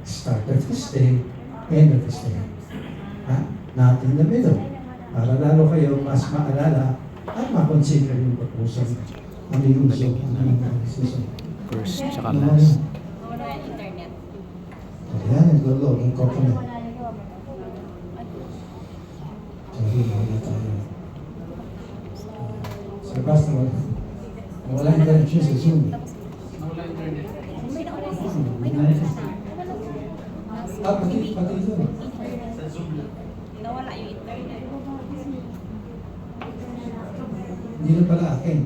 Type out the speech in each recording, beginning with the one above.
Start of his day, end of his day. Ha? Not in the middle. Para lalo kayo mas maalala at makonsider yung proposal. Ano yung uso? Ano yung decision? First, tsaka Ano last. yun? Wala yung internet. Ayan, nag-login ko kami. Sorry, wala tayo. So, basta wala internet siya sa Zoom. May nauna na. Pati ito. Nawala yung internet. Hindi na pala akin.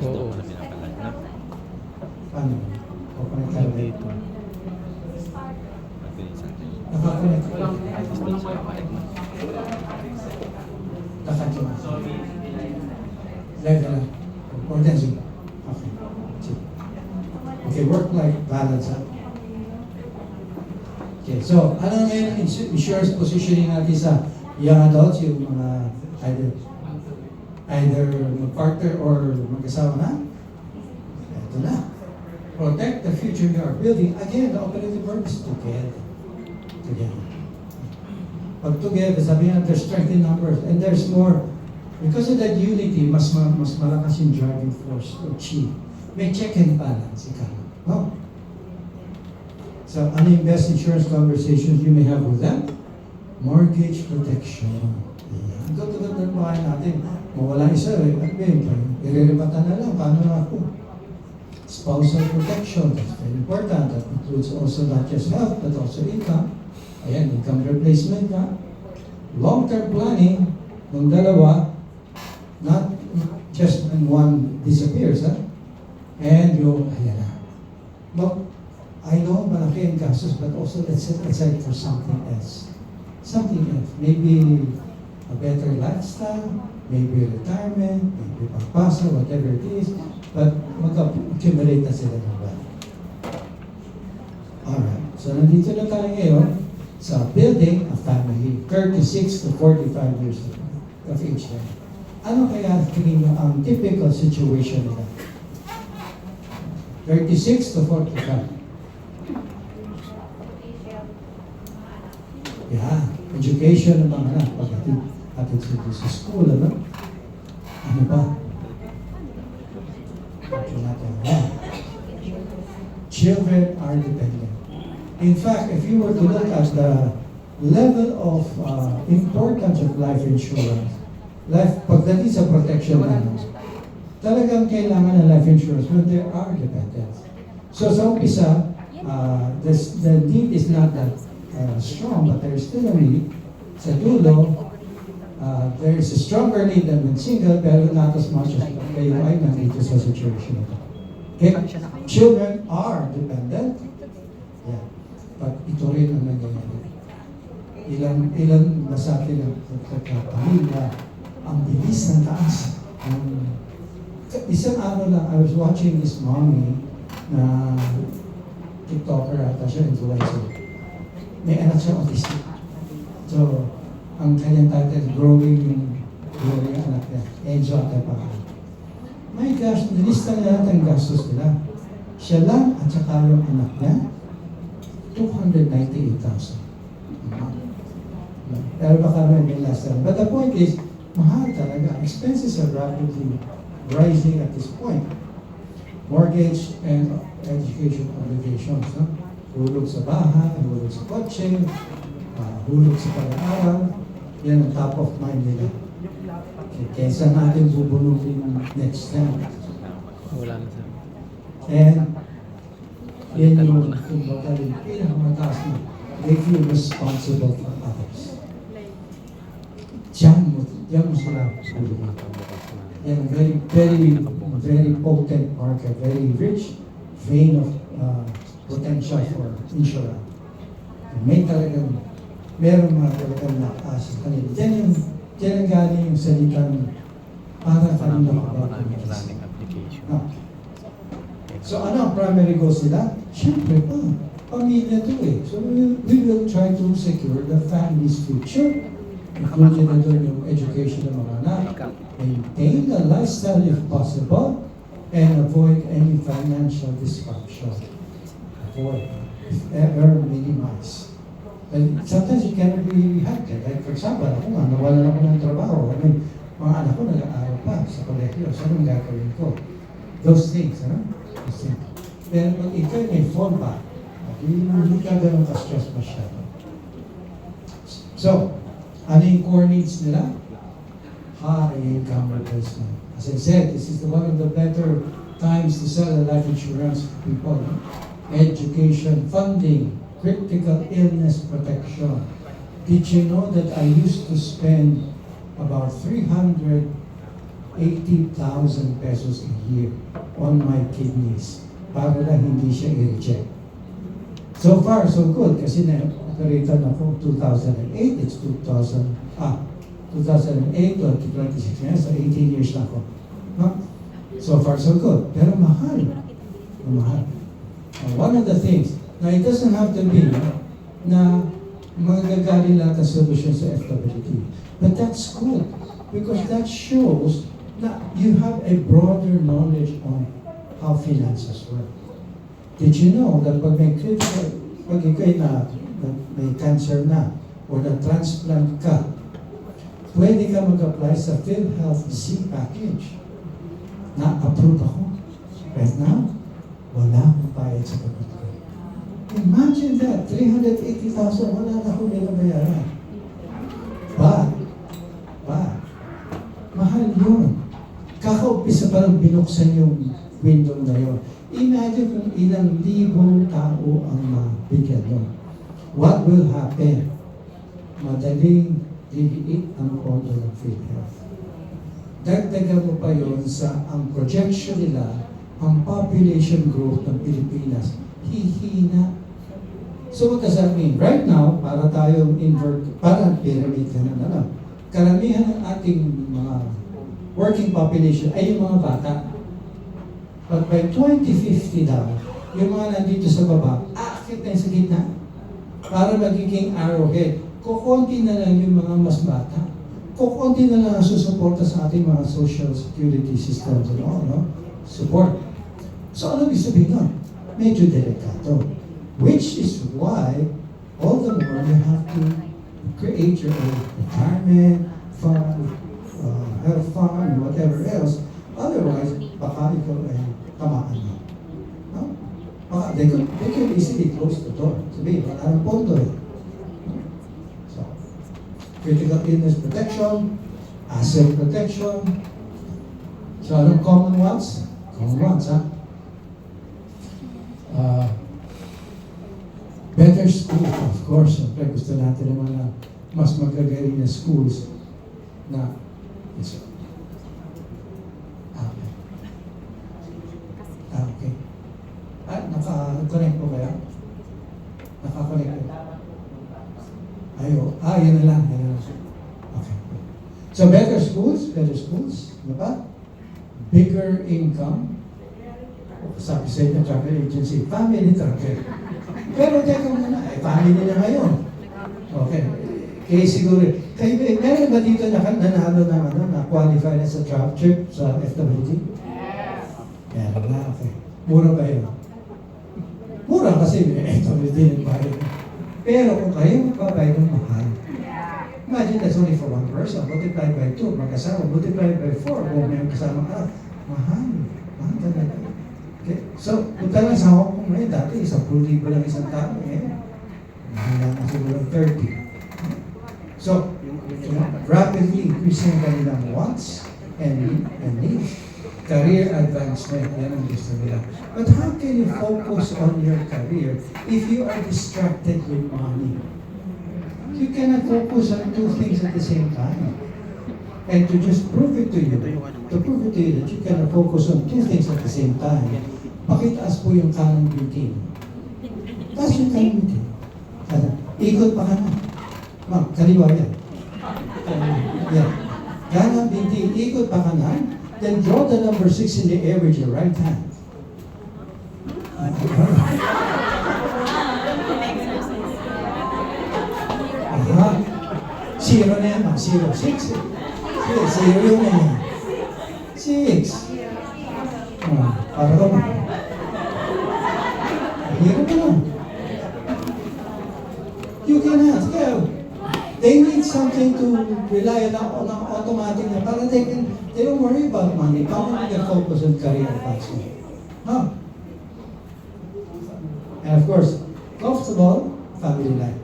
Oo. Paano? Kukunik tayo Dito. Nakakunik. Nakachuma. Live na. Or then Zoom. Okay. Sige. Okay, work-life balance. Ha? Okay, so ano ngayon ang insurance positioning natin sa young adults, yung mga either mag-partner or mag-asawa na? Ito na. Protect the future you are building. Again, the operative verb is together. Together. Pag together, sabi nga, there's strength in numbers and there's more. Because of that unity, mas malakas yung driving force to achieve. May check and balance, ikaw. No? So, ano yung best insurance conversations you may have with them? Mortgage protection. Ayan. Ganda ng bahay natin. Mawala isa, ano ba yun? Ireribatan na lang. Paano na ako? Spousal protection. That's very important. That includes also not just health, but also income. Ayan, income replacement ka. Long-term planning ng dalawa, not just when one disappears, ha? And you, ayan na. But, I know malaki ang gastos, but also let's set aside for something else. Something else. Maybe a better lifestyle, maybe retirement, maybe pagpasa, whatever it is. But mag-accumulate na sila ng wealth. Alright. So nandito na tayo ngayon sa building a family, 36 to 45 years of age. Ano kaya tingin nyo ang typical situation nila? 36 to 45. Yeah, education ng mga anak. Pagdating sila sa school, ano? Ano pa? Children are dependent. In fact, if you were to look at the level of importance of life insurance, pagdating sa protection natin, talagang kailangan ng life insurance when there are dependents. So sa umpisa, the need is not that strong, but there is still a need. Sa dulo, there is a stronger need than when single, pero not as much as kayo ay nandito sa situation ito. Okay? Children are dependent. Yeah. But ito rin ang nangyayari. Ilan na sa atin ang pamilya, ang bilis ng taas. Isang araw lang, I was watching this mommy na TikToker ata siya, influencer. May anak siya autistic. So, ang kanyang title, growing yung anak niya. Enzo at pa. My gosh, nilista niya lahat ang gastos nila. Siya lang at saka yung anak niya, 298,000. Pero baka may last time. But the point is, mahal talaga. Expenses are rapidly rising at this point. Mortgage and education obligations. No? Hulog sa bahay, hulog sa kotse, hulog sa pag-aaral. Yan ang top of mind nila. Kesa natin bubunutin next time. Wala na sa... And yan yung kumbaga yung pinakamataas na they feel responsible for others. Diyan mo sila hulog. Yan very potent market, very rich vein of potential for insurance. Meron mga talagang lakas sa kanila. Diyan ang galing yung salitang para kanina about running application. no. So ano ang primary goals nila? Siyempre pamilya to eh. So we will try to secure the family's future. Including na doon yung education ng mga anak. Maintain the lifestyle if possible. and avoid any financial disruption. Avoid, if ever minimize. And sometimes it cannot be helped. Like for example, ako nga, nawalan ako ng trabaho. I mean, mga anak ko nag-aaral pa sa kolehiyo. So, anong gagawin ko? Those things, ano? Those things. Pero pag ikaw may phone pa, hindi ka ganun ka-stress masyado. So, ano yung core needs nila? High income replacement. As I said, this is one of the better times to sell a life insurance to people. No? Education, funding, critical illness protection. Did you know that I used to spend about 380,000 pesos a year on my kidneys para lang hindi siya i-reject? So far, so good. Kasi na-operated ako 2008, it's 2008 to 26 years, so 18 years na ako. No? So far, so good. Pero mahal. Mahal. One of the things, now it doesn't have to be na magagaling lahat ng solution sa FWD. But that's good because that shows that you have a broader knowledge on how finances work. Did you know that pag may critical, pag ikay na may cancer na o na-transplant ka, pwede ka mag-apply sa PhilHealth C package. Na-approve ako. Right now, wala akong bayad sa kapit ko. Imagine that, 380,000, wala na akong nilabayaran. But, mahal yun. Kakaumpisa pa lang binuksan yung window na yun. Imagine kung ilang libong tao ang mabigyan nun. What will happen? Madaling liliit ang pondo ng PhilHealth. Dagdagan mo pa yun sa ang projection nila, ang population growth ng Pilipinas, hihina. So what does that mean? Right now, para tayong parang pyramid ka na lang. Karamihan ng ating mga working population ay yung mga bata. But by 2050 daw, yung mga nandito sa baba, aakit na sa gitna. Para magiging arrowhead. Kukunti na lang yung mga mas bata. Kukunti na lang ang susuporta sa ating mga social security systems and all, no? Support. So ano ibig sabihin nun? Medyo delikado. Which is why all the more you have to create your own retirement fund, health fund, and whatever else. Otherwise, baka ikaw ay tamaan mo. No? Baka they could easily close the door. Sabihin, wala ng pondo eh. So, critical illness protection, asset protection. So, anong common ones? Common ones, ha? Better school, of course. Siyempre, gusto natin naman na mas magagaling na schools na yes, okay. Naka-connect po kaya? Naka-connect po. Yan na lang. Okay. So, better schools. Ano ba? Bigger income. Sabi sa inyo, travel agency, family travel. Pero teka muna, family na ngayon. Okay. Kaya siguro, meron ba dito nanalo na qualify na sa travel trip sa FWD? Meron na, okay. Mura ba yun? Mura kasi FWD nagbayad. Pero kung kayo magbabayad ng mahal, imagine that's only for one person. Multiply by 2, magkasama. Multiply by 4, kung may kasama ka. Mahal. Mahal talaga. Okay. So, punta lang sa Hong Kong ngayon, dati 10,000 lang isang tao. Mahal na siguro 30. So, rapidly increasing kanilang wants and needs. Career advancement, yan ang gusto nila. But how can you focus on your career if you are distracted with money? You cannot focus on two things at the same time. And to just prove it to you that you cannot focus on two things at the same time, pakitaas po yung kanang beauty. Taas yung kanang beauty. Ikot pa ka na. Ma'am, kaliwa yan. Yan. Kanang beauty, ikot pa ka na. Then draw the number 6 in the air with your right hand. Zero na yan, ma'am. 0, 6. Zero yun na yan. 6. Para ko. Hirap na. You cannot. Kaya, they need something to rely on automatic na para they don't worry about money. Paano they focus on career paths? No. And of course, comfortable family life.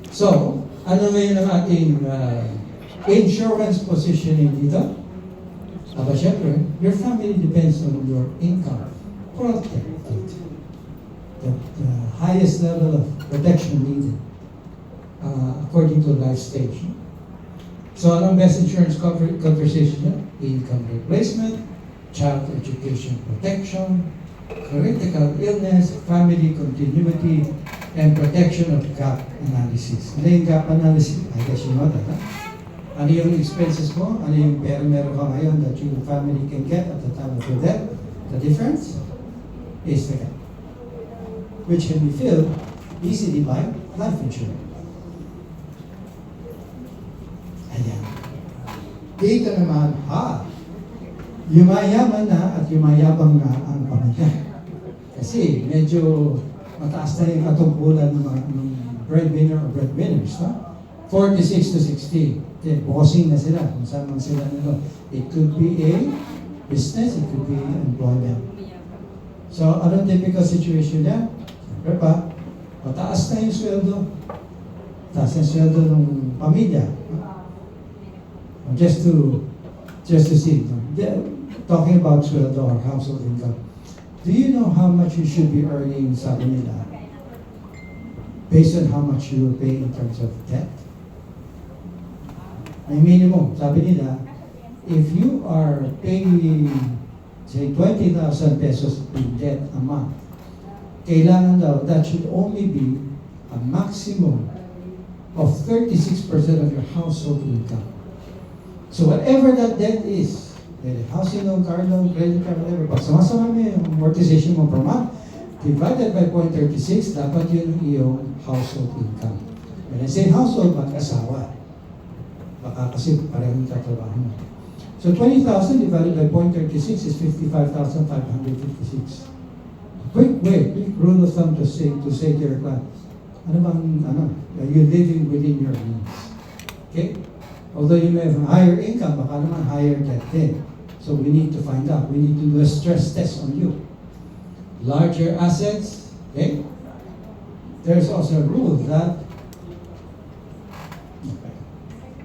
So, ano ngayon ang ating insurance positioning dito? Aba, syempre, your family depends on your income. Protected. The highest level of protection needed according to life stage. So, anong best insurance conversation niya? Income replacement, child education protection, critical illness, family continuity, and protection of gap analysis. Ano yung gap analysis? I guess you know that, huh? Ano yung expenses mo? Ano yung pera meron ka ngayon that your family can get at the time of your death? The difference is the gap, which can be filled easily by life insurance. Ayan. Dito naman, yumayaman na at yumayabang na ang pamilya. Kasi medyo mataas na yung katungkulan ng mga breadwinner or breadwinners. 46 to 60. Bossing na sila kung saan man sila nilo. It could be a business, it could be employment. So, anong typical situation niya? Siyempre pa, mataas na yung sweldo. Mataas na yung sweldo ng pamilya. Just to see. Talking about sweldo or household income. Do you know how much you should be earning, sabi nila, based on how much you will pay in terms of debt? May minimum. Sabi nila, if you are paying, say, 20,000 pesos in debt a month, kailangan daw, that should only be a maximum of 36% of your household income. So whatever that debt is, housing loan, car loan, credit card, whatever, pag sumasama mo yung amortization mo per month, divided by 0.36, dapat yun yung household income. When I say household, mag-asawa. Baka kasi parehong tatrabaho mo. So 20,000 divided by 0.36 is 55,556. Quick rule of thumb to say to your client, are you living within your means? Okay? Although you may have a higher income, baka naman higher debt din. So we need to find out. We need to do a stress test on you. Larger assets, okay? There's also a rule that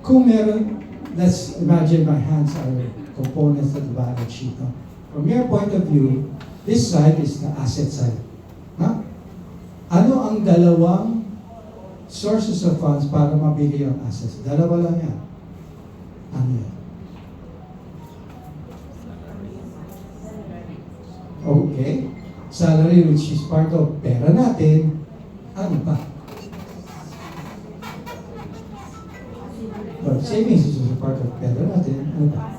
kung meron, let's imagine my hands are components of the balance sheet. No? From your point of view, this side is the asset side. Huh? Ano ang dalawang sources of funds para mabili ang assets? Dalawa lang yan. Ano yan? Okay. Salary, which is part of pera natin. Ano pa? Well, savings is also part of pera natin. Ano pa?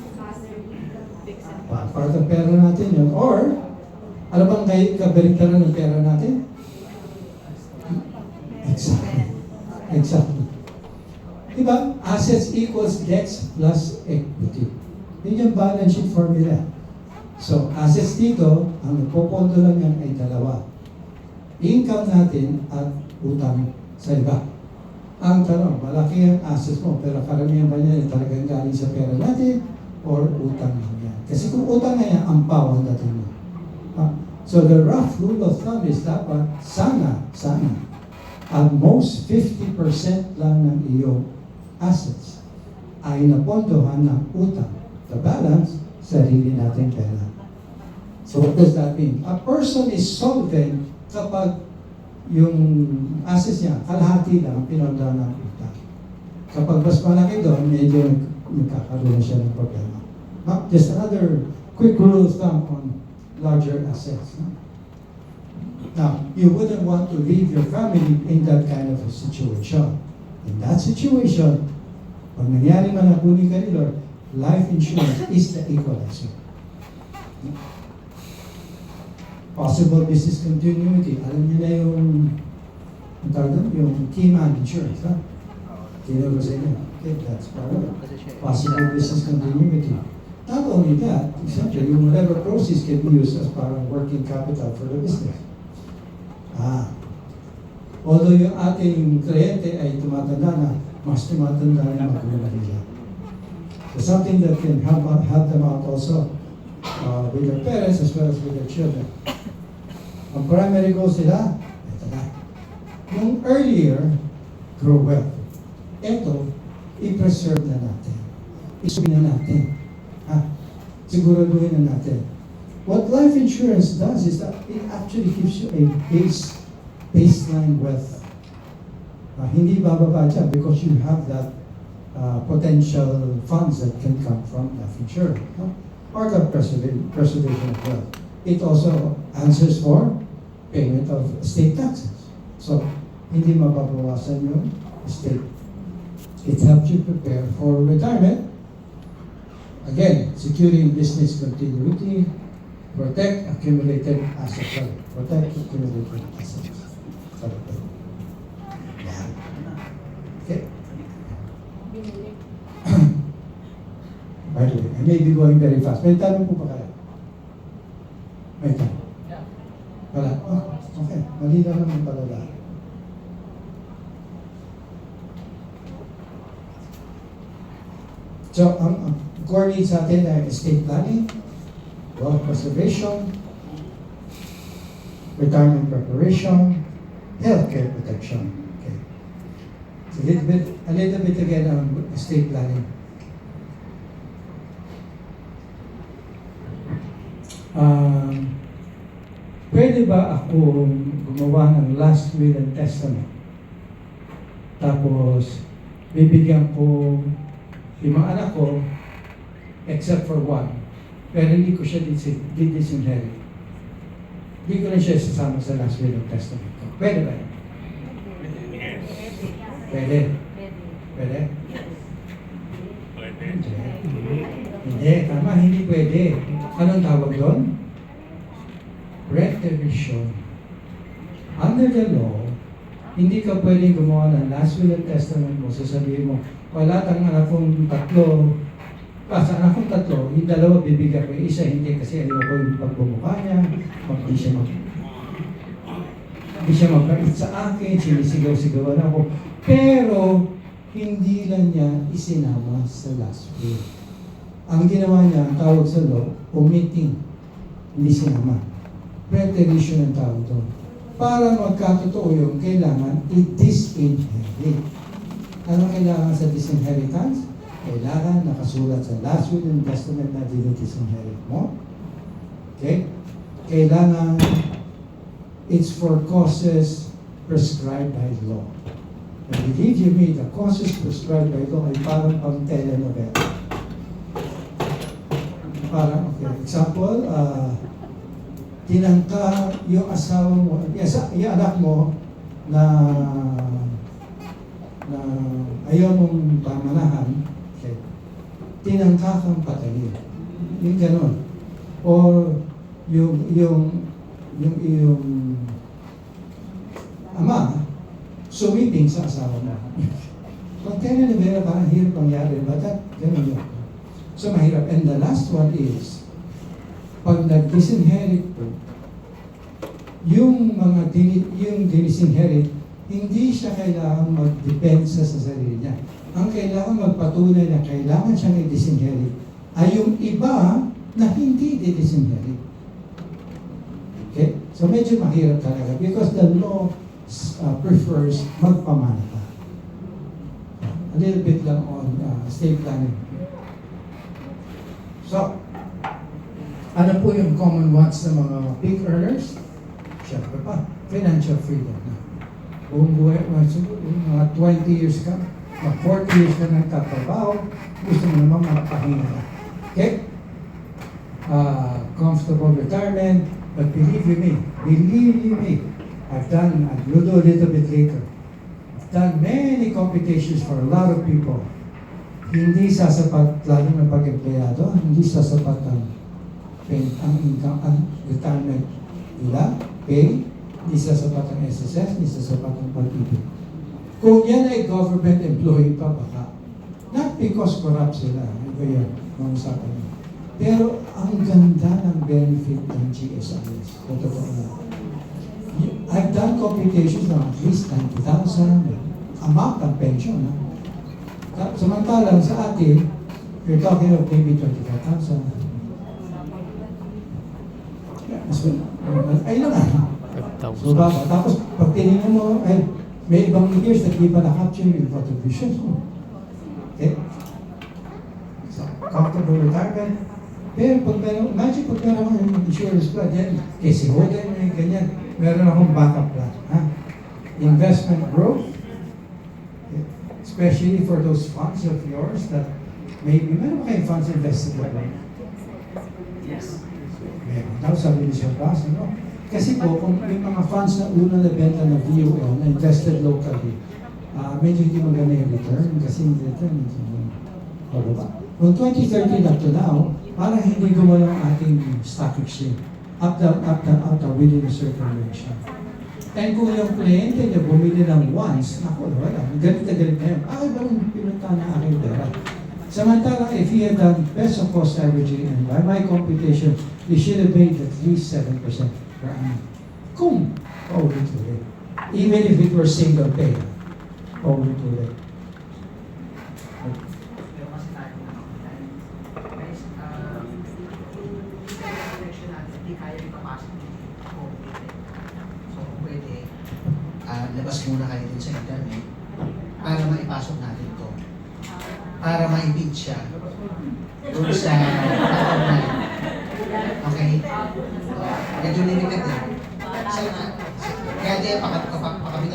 Part of pera natin yun. Or, alam bang kayo kabaliktaran ng pera natin? Exactly. Diba? Assets equals debts plus equity. Yun yung balance sheet formula. So, assets dito, ang nagpopondo lang yan ay dalawa. Income natin at utang sa iba. Ang tanong, malaki ang assets mo, pero karamihan ba niya talagang galing sa pera natin or utang lang yan? Kasi kung utang na yan, ampaw ang dating mo. So, the rough rule of thumb is dapat, sana, at most 50% lang ng iyong assets ay napondohan ng utang. The balance, sarili natin pera. So what does that mean? A person is solvent kapag yung assets niya, kalahati lang ang pinondohan ng utang. Kapag mas malaki doon, medyo nagkakaroon siya ng problema. Just another quick rule of thumb on larger assets. Now, you wouldn't want to leave your family in that kind of a situation. In that situation, pag nangyari man ang kunin ka ni Lord, life insurance is the equalizer. Possible business continuity. Alam niyo na yung key man insurance, ha? Tinuro sa inyo. Okay, that's part of it. Possible business continuity. Not only that, essentially, yung whatever proceeds can be used as parang working capital for the business. Although yung ating kliyente ay tumatanda na, mas tumatanda na magulang nila. So something that can help them out also with their parents as well as with their children. Ang primary goals nila, ito na. Yung earlier, grow wealth. Ito, i-preserve na natin. Isubi na natin. Siguraduhin na natin. What life insurance does is that it actually gives you a baseline wealth. Hindi bababa dyan because you have that potential funds that can come from life insurance. Part of preservation of wealth. It also answers for payment of state taxes. So, hindi mababawasan yung state. It helps you prepare for retirement. Again, securing business continuity, protect accumulated assets. Protect accumulated assets. Yan. Okay. By the way, I may be going very fast. May tanong po pa kayo? May tanong? Wala? Oh, okay. Malinaw naman pala lahat. So, ang core needs natin ay estate planning, wealth preservation, retirement preparation, healthcare protection. Okay. So a little bit again on estate planning. Pwede ba ako gumawa ng last will and testament? Tapos, bibigyan ko 5 anak ko, except for 1. Pero hindi ko siya disinherit. Hindi ko na siya sasama sa last will and testament ko. Pwede ba yun? Pwede. Pwede? Hindi, tama, hindi pwede. Anong tawag doon? Preterition. Under the law, hindi ka pwedeng gumawa ng last will and testament mo. Sasabihin mo, wala tang anak kong 3. Sa anak kong 3, yung 2 bibigyan ko, isa hindi kasi ayaw ko yung pagbumukha niya, hindi siya magkait sa akin, sinisigaw-sigawan ako. Pero, hindi lang niya isinama sa last will. Ang ginawa niya, ang tawag sa law, omitting, hindi sinama. Preterition ang tawag doon. Para magkatotoo yung kailangan i-disinherit. Ano kailangan sa disinheritance? Kailangan nakasulat sa last will and testament na dinidisinherit mo. Okay? Kailangan it's for causes prescribed by law. And believe you me, the causes prescribed by law ay parang pang telenovela. Parang, okay, example, tinangka yung asawa mo, yung anak mo na ayaw mong pamanahan, okay, tinangka kang patayin. Yung ganon. Or yung ama, sumiping sa asawa mo. Pag kaya na nila parang hirap pangyari, ba't ganon yun? So mahirap. And the last one is, pag nag-disinherit po, yung dinisinherit, hindi siya kailangan magdepensa sa sarili niya. Ang kailangan magpatunay na kailangan siyang i-disinherit ay yung iba na hindi di-disinherit. Okay? So medyo mahirap talaga because the law prefers magpamana ka. A little bit lang on estate planning. So, ano po yung common wants ng mga big earners? Siyempre pa, financial freedom na. Buong buhay, mga 20 years ka, mga 40 years ka nagtatrabaho, gusto mo naman makapahinga ka. Okay? Comfortable retirement, but believe you me, I've do a little bit later. I've done many computations for a lot of people. Hindi sasapat, lalo ng pag-empleyado, hindi sasapat ang income, ang retirement nila, pay, hindi sasapat ang SSS, hindi sasapat ang pag-ibig. Kung yan ay government employee pa baka, not because corrupt sila, iba yan, ang usapan niya. Pero ang ganda ng benefit ng GSIS. Totoo na. I've done computations na at least 90,000 amount ng pension. Samantalang sa atin, you're talking of maybe 25,000. Ay lang ah. 5,000. So baba. Tapos pag tinignan mo, ay, may ibang years na di pa na-capture yung contributions mo. Okay? So, comfortable retirement. Pero pag meron, imagine pag meron akong insurance plan, yan, kasi hogan, may ganyan, meron akong backup plan. Ha? Investment growth, okay? Especially for those funds of yours that maybe, meron ba kayong funds invested na ba? Yes. Meron. Tapos sabi ni Sir Blas, ano? Kasi po, kung may mga funds na unang nabenta ng VOL na invested locally, medyo hindi maganda yung return kasi yung return hindi pababa. From 2013 up to now, parang hindi gumalaw ang ating stock exchange. Up down within a certain range. And kung yung kliyente niya bumili ng once, naku, wala, galit na galit na yun. Ay, parang pinunta na aking pera. Samantala, if he had done best of cost averaging, and by my computation, he should have made at least 7% per annum. Kung paulit-ulit. Even if it were single pay, paulit-ulit. Pero kasi tayo guys, connection natin, hindi kaya ipapasok yung COVID. So kung pwede, labas muna kayo din sa internet para maipasok natin ito. Para ma-feed siya doon sa online. Okay? Medyo limited eh. Kaya di, pakabit